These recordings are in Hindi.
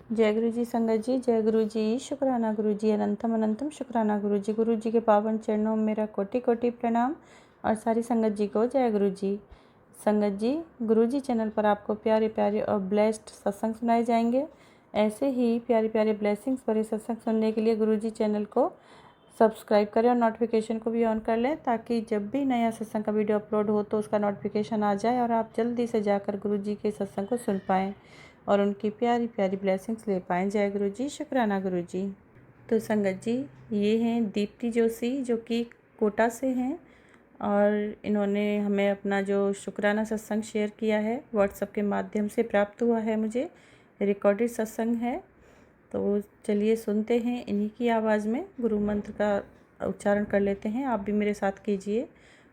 जय गुरु जी संगत जी, जय गुरु जी, शुक्राना गुरु जी, अनंतम अनंतम शुक्राना गुरु जी के पावन चरणों में मेरा कोटि कोटि प्रणाम और सारी संगत जी को जय गुरु जी। संगत जी, गुरु जी चैनल पर आपको प्यारे प्यारे और ब्लेस्ड सत्संग सुनाए जाएंगे। ऐसे ही प्यारे प्यारे ब्लेसिंग्स भरे सत्संग सुनने के लिए गुरु जी चैनल को सब्सक्राइब करें और नोटिफिकेशन को भी ऑन कर लें, ताकि जब भी नया सत्संग का वीडियो अपलोड हो तो उसका नोटिफिकेशन आ जाए और आप जल्दी से जाकर गुरु जी के सत्संग को सुन पाएँ और उनकी प्यारी प्यारी ब्लेसिंग्स ले पाएँ। जय गुरु जी, शुक्राना गुरु जी। तो संगत जी, ये हैं दीप्ति जोशी जो कि कोटा से हैं और इन्होंने हमें अपना जो शुक्राना सत्संग शेयर किया है व्हाट्सएप के माध्यम से प्राप्त हुआ है, मुझे रिकॉर्डेड सत्संग है। तो चलिए सुनते हैं इन्हीं की आवाज़ में गुरु मंत्र का उच्चारण कर लेते हैं। आप भी मेरे साथ कीजिए।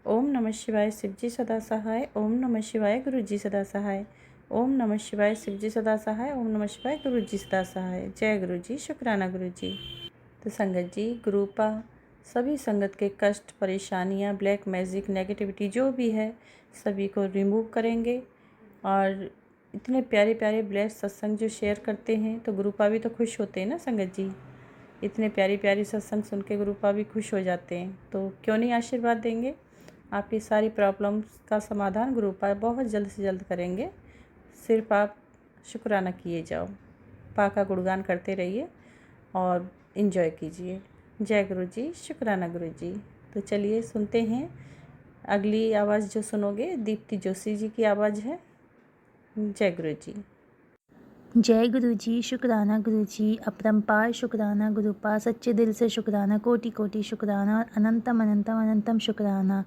ओम नमः शिवाय शिव जी सदा सहाय, ओम नमः शिवाय गुरु जी सदा सहाय, ओम नमः शिवाय शिव जी सदा सहाय, ओम नमः शिवाय गुरु जी सदा सहाय। जय गुरु जी, शुक्राना गुरु जी। तो संगत जी, गुरुपा सभी संगत के कष्ट, परेशानियां, ब्लैक मैजिक, नेगेटिविटी जो भी है सभी को रिमूव करेंगे। और इतने प्यारे प्यारे ब्लेस्ड सत्संग जो शेयर करते हैं तो गुरुपा भी तो खुश होते हैं ना संगत जी। इतने प्यारी प्यारी सत्संग सुन के गुरुपा भी खुश हो जाते हैं, तो क्यों नहीं आशीर्वाद देंगे। आपकी सारी प्रॉब्लम्स का समाधान गुरुपा बहुत जल्द से जल्द करेंगे। सिर्फ आप शुक्राना किए जाओ, पा का गुणगान करते रहिए और इन्जॉय कीजिए। जय गुरु जी, शुक्राना गुरु जी। तो चलिए सुनते हैं। अगली आवाज़ जो सुनोगे दीप्ति जोशी जी की आवाज़ है। जय गुरु जी। जय गुरु जी, शुक्राना गुरु जी, अपरंपार शुक्राना गुरुपा, सच्चे दिल से शुक्राना, कोटि कोटि शुक्राना और अनंतम अनंतम अनंतम शुक्राना।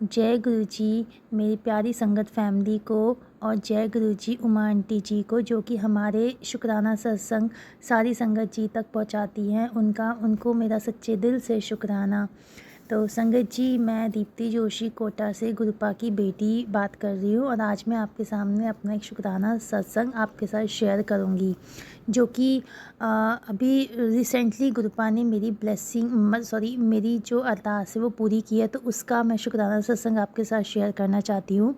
जय गुरु जी मेरी प्यारी संगत फैमिली को, और जय गुरु जी उमा आंटी जी को जो कि हमारे शुक्राना सत्संग सारी संगत जी तक पहुंचाती हैं। उनको मेरा सच्चे दिल से शुक्राना। तो संगत जी, मैं दीप्ति जोशी कोटा से गुरुपा की बेटी बात कर रही हूँ और आज मैं आपके सामने अपना एक शुक्राना सत्संग आपके साथ शेयर करूँगी, जो कि अभी रिसेंटली गुरुपा ने मेरी मेरी जो अरदास है वो पूरी की है, तो उसका मैं शुक्राना सत्संग आपके साथ शेयर करना चाहती हूँ।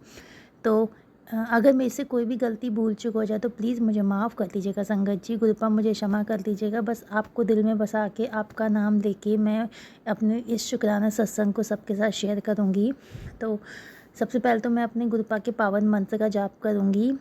तो अगर मेरे से कोई भी गलती भूल चूक हो जाए तो प्लीज़ मुझे माफ़ कर दीजिएगा संगत जी। गुरुपा मुझे क्षमा कर दीजिएगा। बस आपको दिल में बसा के आपका नाम लेके मैं अपने इस शुक्राना सत्संग को सबके साथ शेयर करूँगी। तो सबसे पहले तो मैं अपने गुरुपा के पावन मंत्र का जाप करूँगी।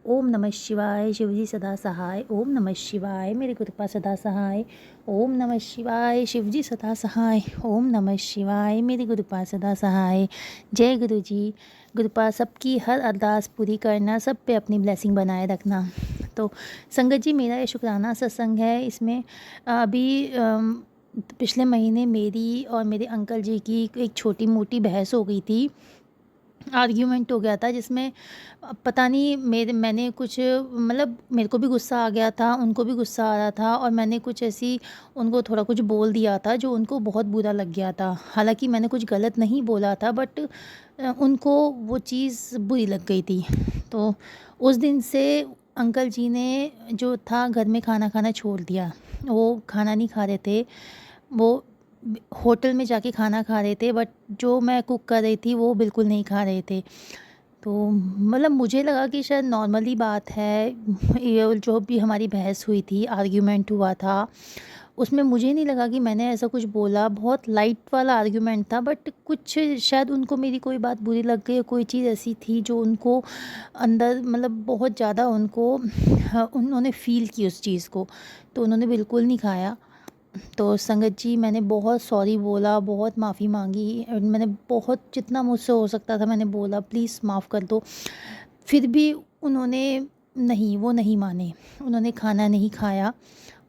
ओम नमः शिवाय शिवजी सदा सहाय, ओम नमः शिवाय मेरे गुरुपा सदा सहाय, ओम नमः शिवाय शिवजी सदा सहाय, ओम नमः शिवाय मेरे गुरुपा सदा सहाय। जय गुरु जी। गुरुपा सबकी हर अरदास पूरी करना, सब पे अपनी ब्लेसिंग बनाए रखना। तो संगत जी, मेरा ये शुक्राना सत्संग है। इसमें अभी पिछले महीने मेरी और मेरे अंकल जी की एक छोटी मोटी बहस हो गई थी, आर्ग्यूमेंट हो गया था, जिसमें पता नहीं मैंने कुछ मेरे को भी गुस्सा आ गया था, उनको भी गुस्सा आ रहा था, और मैंने कुछ ऐसी उनको थोड़ा कुछ बोल दिया था जो उनको बहुत बुरा लग गया था। हालांकि मैंने कुछ गलत नहीं बोला था, बट उनको वो चीज़ बुरी लग गई थी। तो उस दिन से अंकल जी ने जो था घर में खाना खाना छोड़ दिया। वो खाना नहीं खा रहे थे, वो होटल में जाके खाना खा रहे थे, बट जो मैं कुक कर रही थी वो बिल्कुल नहीं खा रहे थे। तो मुझे लगा कि शायद नॉर्मली बात है। ये जो भी हमारी बहस हुई थी, आर्ग्यूमेंट हुआ था, उसमें मुझे नहीं लगा कि मैंने ऐसा कुछ बोला। बहुत लाइट वाला आर्ग्यूमेंट था, बट कुछ शायद उनको मेरी कोई बात बुरी लग गई, कोई चीज़ ऐसी थी जो उनको अंदर बहुत ज़्यादा उन्होंने फ़ील की उस चीज़ को, तो उन्होंने बिल्कुल नहीं खाया। तो संगत जी, मैंने बहुत सॉरी बोला, बहुत माफ़ी मांगी, मैंने बहुत जितना मुझसे हो सकता था मैंने बोला, प्लीज़ माफ़ कर दो। फिर भी वो नहीं माने। उन्होंने खाना नहीं खाया,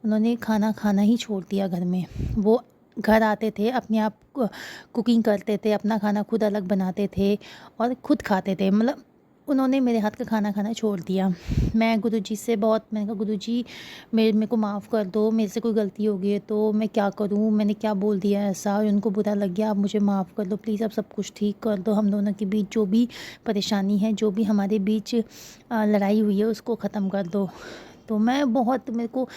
उन्होंने खाना खाना ही छोड़ दिया घर में। वो घर आते थे, अपने आप कुकिंग करते थे, अपना खाना खुद अलग बनाते थे और खुद खाते थे। उन्होंने मेरे हाथ का खाना खाना छोड़ दिया। मैं गुरुजी से मैंने कहा, गुरुजी मेरे को माफ़ कर दो, मेरे से कोई गलती हो गई है तो मैं क्या करूं, मैंने क्या बोल दिया ऐसा, और उनको बुरा लग गया, आप मुझे माफ़ कर दो प्लीज़, आप सब कुछ ठीक कर दो। हम दोनों के बीच जो भी परेशानी है, जो भी हमारे बीच लड़ाई हुई है, उसको ख़त्म कर दो। तो मैं बहुत मेरे को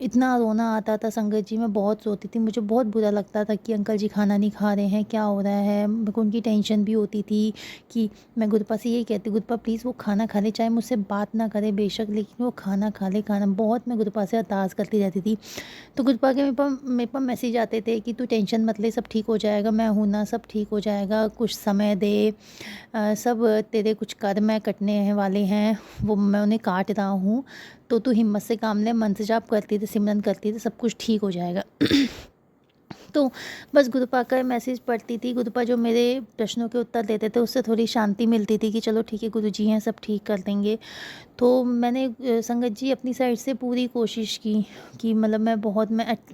इतना रोना आता था संगत जी, मैं बहुत रोती थी। मुझे बहुत बुरा लगता था कि अंकल जी खाना नहीं खा रहे हैं, क्या हो रहा है। मेरे को उनकी टेंशन भी होती थी कि मैं गुरपा से यही कहती, गुरपा प्लीज़ वो खाना खा ले, चाहे मुझसे बात ना करे बेशक, लेकिन वो खाना खा ले। खाना बहुत मैं गुरपा से अरदास करती रहती थी। तो गुरपा के मेरे पास मैसेज आते थे कि तू टेंशन मत ले, सब ठीक हो जाएगा, मैं हूँ ना, सब ठीक हो जाएगा, कुछ समय दे। सब तेरे कुछ कर्म है कटने हैं वाले हैं, वो मैं उन्हें काट रहा हूँ, तो तू हिम्मत से काम ले, मंत्र जाप करती थी, सिमरन करती थी, सब कुछ ठीक हो जाएगा। तो बस गुरुपा का मैसेज पढ़ती थी। गुरुपा जो मेरे प्रश्नों के उत्तर देते थे उससे थोड़ी शांति मिलती थी कि चलो ठीक है, गुरुजी हैं, सब ठीक कर देंगे। तो मैंने संगत जी अपनी साइड से पूरी कोशिश की कि मतलब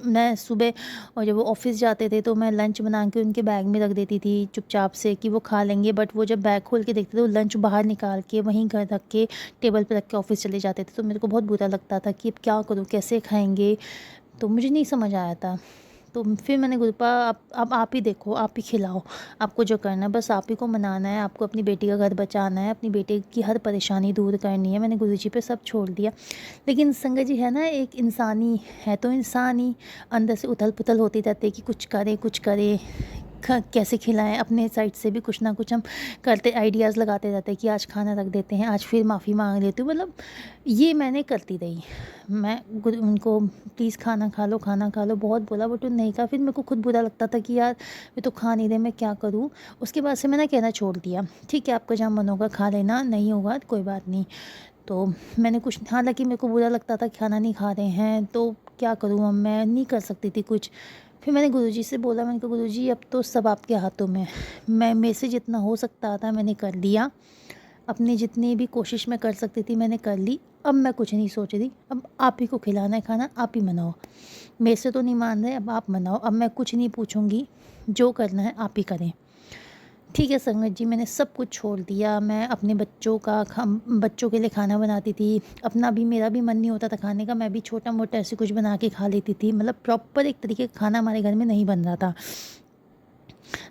मैं सुबह, और जब वो ऑफिस जाते थे तो मैं लंच बना के उनके बैग में रख देती थी चुपचाप से कि वो खा लेंगे। बट वो जब बैग खोल के देखते थे, वो लंच बाहर निकाल के वहीं घर रख के टेबल पर रख के ऑफिस चले जाते थे। तो मेरे को बहुत बुरा लगता था कि अब क्या करूँ, कैसे खाएंगे, तो मुझे नहीं समझ आया था। तो फिर मैंने गुरुपा, अब आप ही देखो, आप ही खिलाओ, आपको जो करना है बस आप ही को मनाना है, आपको अपनी बेटी का घर बचाना है, अपनी बेटी की हर परेशानी दूर करनी है। मैंने गुरुजी पे सब छोड़ दिया। लेकिन संगत जी है ना, एक इंसानी है तो इंसान ही अंदर से उथल पुथल होती रहती है कि कुछ करे कुछ करे, कैसे खिलाएं। अपने साइड से भी कुछ ना कुछ हम करते, आइडियाज़ लगाते रहते हैं कि आज खाना रख देते हैं, आज फिर माफ़ी मांग लेती हूँ। मतलब ये मैंने करती रही। मैं उनको प्लीज़ खाना खा लो, खाना खा लो, बहुत बोला बट उन्होंने नहीं कहा। फिर मेरे को खुद बुरा लगता था कि यार ये तो खा नहीं रहे, मैं क्या करूँ। उसके बाद से मैंने कहना छोड़ दिया, ठीक है आपका जहाँ मन होगा खा लेना, नहीं होगा तो कोई बात नहीं। तो मैंने कुछ, हालांकि मेरे को बुरा लगता था खाना नहीं खा रहे हैं तो क्या करूँ, अब मैं नहीं कर सकती थी कुछ। फिर मैंने गुरुजी से बोला, मैंने कहा गुरुजी अब तो सब आपके हाथों में है। मैं मेरे से जितना हो सकता था मैंने कर लिया, अपनी जितनी भी कोशिश मैं कर सकती थी मैंने कर ली। अब मैं कुछ नहीं सोच रही, अब आप ही को खिलाना है खाना, आप ही मनाओ। मेरे से तो नहीं मान रहे, अब आप मनाओ, अब मैं कुछ नहीं पूछूंगी, जो करना है आप ही करें। ठीक है संगत जी, मैंने सब कुछ छोड़ दिया। मैं अपने बच्चों के लिए खाना बनाती थी, अपना भी, मेरा भी मन नहीं होता था खाने का, मैं भी छोटा मोटा ऐसे कुछ बना के खा लेती थी। मतलब प्रॉपर एक तरीके का खाना हमारे घर में नहीं बन रहा था।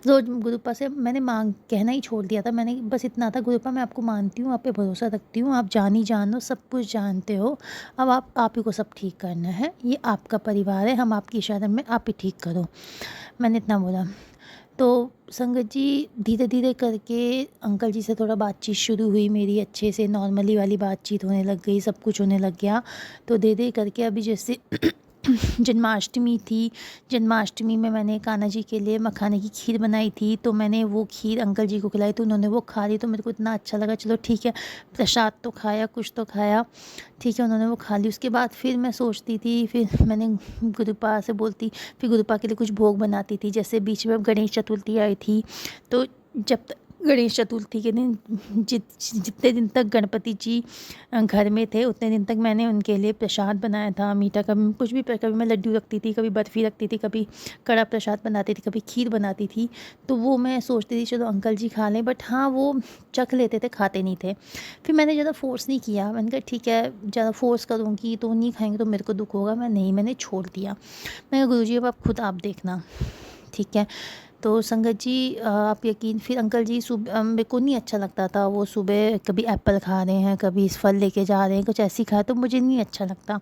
रोज गुरुपा से मैंने मांग कहना ही छोड़ दिया था। मैंने बस इतना था, गुरुपा मैं आपको मानती हूँ, आप पे भरोसा रखती हूँ, आप जान ही जानो, सब कुछ जानते हो, अब आप ही को सब ठीक करना है, ये आपका परिवार है, हम आपकी शरण में, आप ही ठीक करो। मैंने इतना बोला। तो संगत जी धीरे धीरे करके अंकल जी से थोड़ा बातचीत शुरू हुई मेरी, अच्छे से नॉर्मली वाली बातचीत होने लग गई, सब कुछ होने लग गया। तो धीरे धीरे करके अभी जैसे जन्माष्टमी थी, जन्माष्टमी में मैंने कान्हा जी के लिए मखाने की खीर बनाई थी, तो मैंने वो खीर अंकल जी को खिलाई, तो उन्होंने वो खा ली। तो मेरे को इतना अच्छा लगा, चलो ठीक है, प्रसाद तो खाया, कुछ तो खाया, ठीक है, उन्होंने वो खा ली। उसके बाद फिर मैं सोचती थी, फिर मैंने गुरुपा से बोलती, फिर गुरुपा के लिए कुछ भोग बनाती थी। जैसे बीच में अब गणेश चतुर्थी आई थी, तो जब तक गणेश चतुर्थी के दिन जितने दिन तक गणपति जी घर में थे उतने दिन तक मैंने उनके लिए प्रसाद बनाया था, मीठा, कभी कुछ भी, कभी मैं लड्डू रखती थी, कभी बर्फ़ी रखती थी, कभी कड़ा प्रसाद बनाती थी, कभी खीर बनाती थी। तो वो मैं सोचती थी चलो अंकल जी खा लें, बट हाँ वो चख लेते थे, खाते नहीं थे। फिर मैंने ज़्यादा फोर्स नहीं किया, मैंने कहा ठीक है, ज़्यादा फोर्स करूँगी तो नहीं खाएंगे तो मेरे को दुख होगा, मैंने छोड़ दिया। मैं कहा गुरुजी अब आप खुद आप देखना, ठीक है। तो संगत जी आप यकीन, फिर अंकल जी सुबह, मेरे को नहीं अच्छा लगता था, वो सुबह कभी एप्पल खा रहे हैं, कभी इस फल लेके जा रहे हैं, कुछ ऐसी खाए तो मुझे नहीं अच्छा लगता।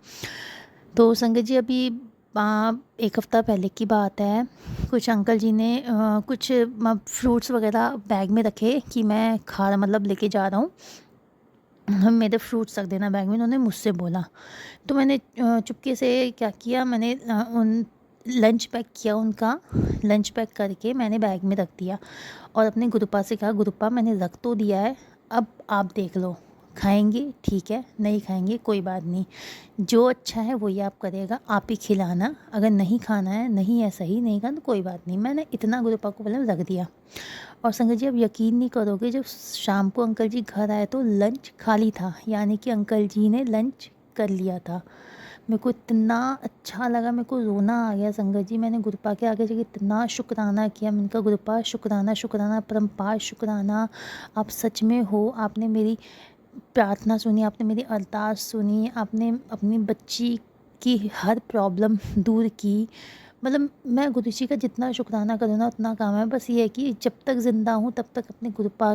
तो संगत जी अभी एक हफ़्ता पहले की बात है, कुछ अंकल जी ने कुछ फ्रूट्स वगैरह बैग में रखे कि मैं मतलब लेके जा रहा हूँ, मेरे फ्रूट्स रख देना बैग में, उन्होंने मुझसे बोला। तो मैंने चुपके से क्या किया, मैंने उन लंच पैक किया, उनका लंच पैक करके मैंने बैग में रख दिया और अपने गुरुपा से कहा, गुरुपा मैंने रख तो दिया है, अब आप देख लो, खाएंगे ठीक है, नहीं खाएंगे कोई बात नहीं, जो अच्छा है वही आप करेगा, आप ही खिलाना, अगर नहीं खाना है, नहीं है सही, नहीं खाना तो कोई बात नहीं। मैंने इतना गुरुपा को पहले रख दिया। और संगत जी अब यकीन नहीं करोगे, जब शाम को अंकल जी घर आए तो लंच खाली था, यानी कि अंकल जी ने लंच कर लिया था। मेरे को इतना अच्छा लगा, मेरे को रोना आ गया संगत जी। मैंने गुरुपा के आगे जाके इतना शुक्राना किया, मैंने कहा गुरुपा शुक्राना, शुक्राना, परम्पार शुक्राना, आप सच में हो, आपने मेरी प्रार्थना सुनी, आपने मेरी अरदास सुनी, आपने अपनी बच्ची की हर प्रॉब्लम दूर की। मतलब मैं गुरुजी का जितना शुक्राना करूँ ना उतना काम है। बस ये है कि जब तक ज़िंदा हूँ तब तक अपने गुरुपा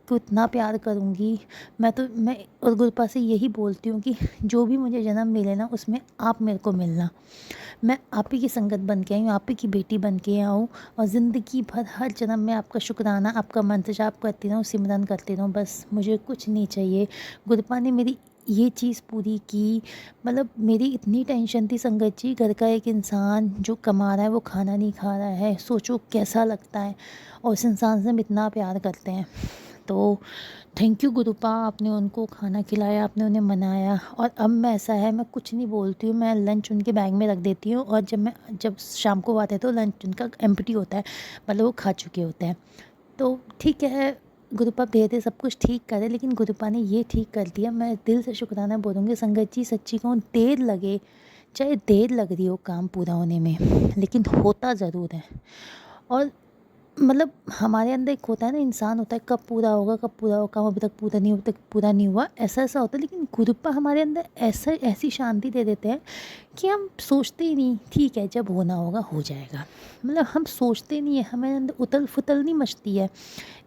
आपको इतना प्यार करूँगी। मैं और गुरुपा से यही बोलती हूँ कि जो भी मुझे जन्म मिले ना, उसमें आप मेरे को मिलना। मैं आप ही की संगत बन के आई हूँ, आप ही की बेटी बन के आऊँ, और ज़िंदगी भर हर जन्म में आपका शुक्राना, आपका मंत्र जाप करती रहूँ, सिमरन करती रहूँ, बस मुझे कुछ नहीं चाहिए। गुरुपा ने मेरी ये चीज़ पूरी की। मतलब मेरी इतनी टेंशन थी संगत जी, घर का एक इंसान जो कमा रहा है वो खाना नहीं खा रहा है, सोचो कैसा लगता है, और उस इंसान से हम इतना प्यार करते हैं। तो थैंक यू गुरुपा, आपने उनको खाना खिलाया, आपने उन्हें मनाया। और अब मैं ऐसा है, मैं कुछ नहीं बोलती हूँ, मैं लंच उनके बैग में रख देती हूँ, और जब शाम को आते हैं तो लंच उनका एम्प्टी होता है, मतलब वो खा चुके होते हैं। तो ठीक है, गुरुपा बेहद सब कुछ ठीक करे, लेकिन गुरुपा ने ये ठीक कर दिया। मैं दिल से शुक्राना बोलूँगी संगत जी, सच्ची कहूँ, देर लगे, चाहे देर लग रही हो काम पूरा होने में, लेकिन होता ज़रूर है। और मतलब हमारे अंदर एक होता है ना, इंसान होता है कब पूरा होगा, कब पूरा होगा, काम अभी तक पूरा नहीं, अभी तक पूरा नहीं हुआ, ऐसा होता है। लेकिन गुरुपा हमारे अंदर ऐसी शांति दे देते हैं कि हम सोचते ही नहीं, ठीक है जब होना होगा हो जाएगा। मतलब हम सोचते नहीं है, हमारे अंदर उथल फुथल नहीं मचती है,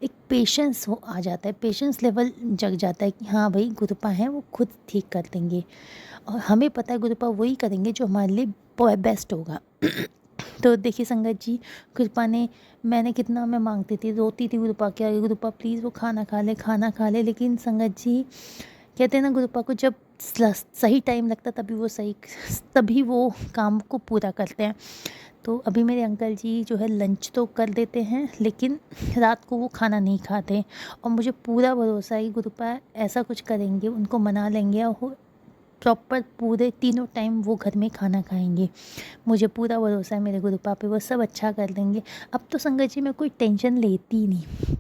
एक पेशेंस हो आ जाता है, पेशेंस लेवल जग जाता है कि हाँ भाई गुरुपा हैं, वो खुद ठीक कर देंगे, और हमें पता है गुरुपा वही करेंगे जो हमारे लिए बेस्ट होगा। तो देखिए संगत जी, गुरुपा ने, मैं मांगती थी, रोती थी गुरुपा के आगे, गुरुपा प्लीज़ वो खाना खा ले, लेकिन संगत जी कहते हैं ना, गुरुपा को जब सही टाइम लगता तभी वो काम को पूरा करते हैं। तो अभी मेरे अंकल जी जो है लंच तो कर देते हैं, लेकिन रात को वो खाना नहीं खाते, और मुझे पूरा भरोसा है कि गुरुपा ऐसा कुछ करेंगे, उनको मना लेंगे, और वो प्रॉपर पूरे तीनों टाइम वो घर में खाना खाएंगे। मुझे पूरा भरोसा है मेरे गुरुपा पे, वो सब अच्छा कर देंगे। अब तो संगत जी मैं कोई टेंशन लेती ही नहीं,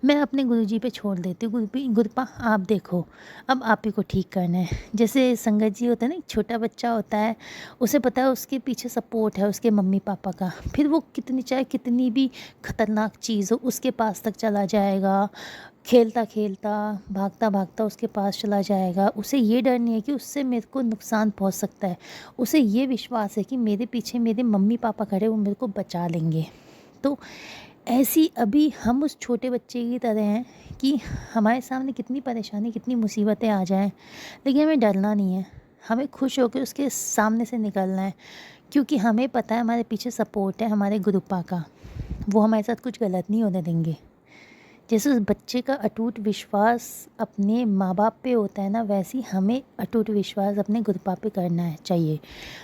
मैं अपने गुरुजी पे छोड़ देती हूँ। गुरुपा आप देखो, अब आप ही को ठीक करना है। जैसे संगत जी होता है ना, एक छोटा बच्चा होता है, उसे पता है उसके पीछे सपोर्ट है उसके मम्मी पापा का, फिर वो चाहे कितनी भी खतरनाक चीज़ हो उसके पास तक चला जाएगा, खेलता खेलता भागता भागता उसके पास चला जाएगा। उसे ये डर नहीं है कि उससे मेरे को नुकसान पहुंच सकता है, उसे ये विश्वास है कि मेरे पीछे मेरे मम्मी पापा खड़े, वो मेरे को बचा लेंगे। तो ऐसी अभी हम उस छोटे बच्चे की तरह हैं कि हमारे सामने कितनी परेशानी, कितनी मुसीबतें आ जाएं, लेकिन हमें डरना नहीं है, हमें खुश होकर उसके सामने से निकलना है, क्योंकि हमें पता है हमारे पीछे सपोर्ट है हमारे गुरुपा का, वो हमारे साथ कुछ गलत नहीं होने देंगे। जैसे उस बच्चे का अटूट विश्वास अपने माँ बाप पे होता है ना, वैसे ही हमें अटूट विश्वास अपने गुरुपा पे करना है चाहिए।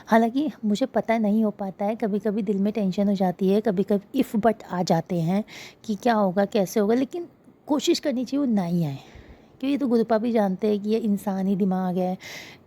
हालांकि मुझे पता नहीं हो पाता है, कभी कभी दिल में टेंशन हो जाती है, कभी कभी इफ़ बट आ जाते हैं कि क्या होगा कैसे होगा, लेकिन कोशिश करनी चाहिए वो ना ही आए, क्योंकि तो गुरुपा भी जानते हैं कि ये इंसानी दिमाग है,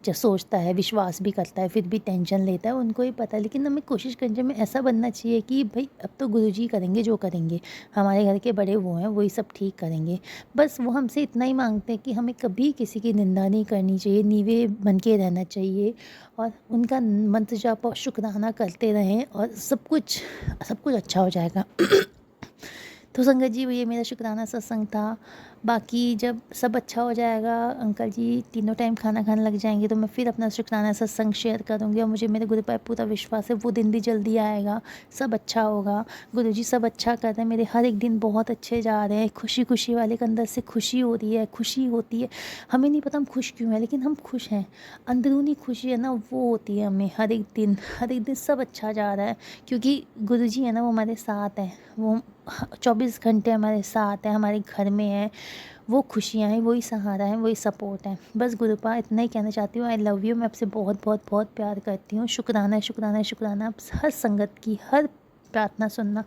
जो सोचता है, विश्वास भी करता है, फिर भी टेंशन लेता है, उनको ही पता है। लेकिन हमें कोशिश करने में ऐसा बनना चाहिए कि भाई अब तो गुरुजी करेंगे जो करेंगे, हमारे घर के बड़े वो हैं, वही सब ठीक करेंगे। बस वो हमसे इतना ही मांगते हैं कि हमें कभी किसी की निंदा नहीं करनी चाहिए, नीवे बन के रहना चाहिए, और उनका मंत्र जाप और शुक्राना करते रहें, और सब कुछ अच्छा हो जाएगा। तो संगत जी ये मेरा शुक्राना सत्संग था। बाकी जब सब अच्छा हो जाएगा, अंकल जी तीनों टाइम खाना खाने लग जाएंगे, तो मैं फिर अपना शुक्राना सत्संग शेयर करूँगी, और मुझे मेरे गुरु पर पूरा विश्वास है वो दिन भी जल्दी आएगा, सब अच्छा होगा। गुरु जी सब अच्छा कर रहे हैं, मेरे हर एक दिन बहुत अच्छे जा रहे हैं, खुशी खुशी वाले के अंदर से खुशी हो रही है, खुशी होती है। हमें नहीं पता हम खुश क्यों हैं, लेकिन हम खुश हैं, अंदरूनी खुशी है ना वो होती है हमें हर एक दिन सब अच्छा जा रहा है, क्योंकि गुरु जी है ना वो हमारे साथ हैं, वो 24 घंटे हमारे साथ हैं, हमारे घर में है, वो खुशियाँ हैं, वही सहारा है, वही सपोर्ट है। बस गुरुपा इतना ही कहना चाहती हूँ, आई लव यू, मैं आपसे बहुत बहुत बहुत प्यार करती हूँ। शुक्राना शुक्राना शुक्राना, आप हर संगत की हर प्रार्थना सुनना,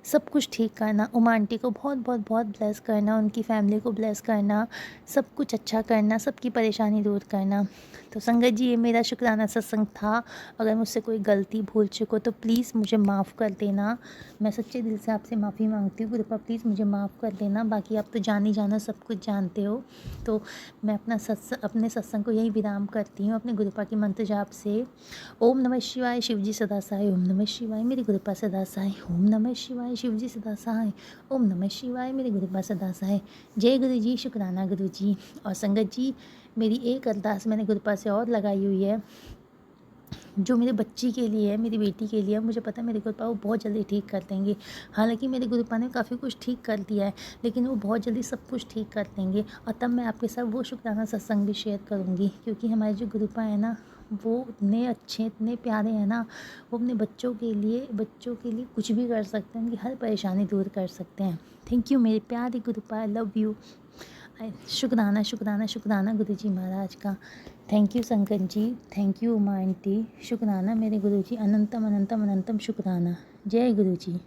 सब कुछ ठीक करना, उमा आंटी को बहुत बहुत बहुत ब्लेस करना, उनकी फैमिली को ब्लेस करना, सब कुछ अच्छा करना, सबकी परेशानी दूर करना। तो संगत जी ये मेरा शुक्राना सत्संग था। अगर मुझसे कोई गलती भूल चुको तो प्लीज़ मुझे माफ़ कर देना, मैं सच्चे दिल से आपसे माफ़ी मांगती हूँ। गुरुपा प्लीज़ मुझे माफ़ कर देना, बाकी आप तो जान ही जाना, सब कुछ जानते हो। तो मैं अपने सत्संग को यही विराम करती हूँ अपने गुरुपा के मंत्र जाप से। ओम नमः शिवाय, शिवजी सदा सहाय। ओम नमः शिवाय, मेरे गुरुपा सदा सहाय। ओम नमः शिवाय, शिवजी सदा सहाय। ओम नमः शिवाय, मेरे गुरुपा सदा सहाय। जय गुरु जी, शुक्राना गुरु जी। और संगत जी मेरी एक अरदास मैंने गुरुपा से और लगाई हुई है, जो मेरे बच्ची के लिए है, मेरी बेटी के लिए है, मुझे पता है मेरे गुरुपा वो बहुत जल्दी ठीक कर देंगे। हालांकि मेरे गुरुपा ने काफ़ी कुछ ठीक कर दिया है, लेकिन वो बहुत जल्दी सब कुछ ठीक कर देंगे। और तब मैं आपके साथ वो शुक्राना सत्संग भी शेयर करूँगी, क्योंकि हमारे जो गुरुपा है ना, वो इतने अच्छे, इतने प्यारे हैं ना। वो अपने बच्चों के लिए कुछ भी कर सकते हैं, उनकी हर परेशानी दूर कर सकते हैं। थैंक यू मेरे प्यारे गुरुपा, आई लव यू। शुक्राना शुक्राना शुक्राना गुरु जी महाराज का। Thank you Shankar ji, thank you Uma aunty, शुक्राना मेरे गुरु जी, अनंतम अनंतम अनंतम शुक्राना। जय गुरु जी।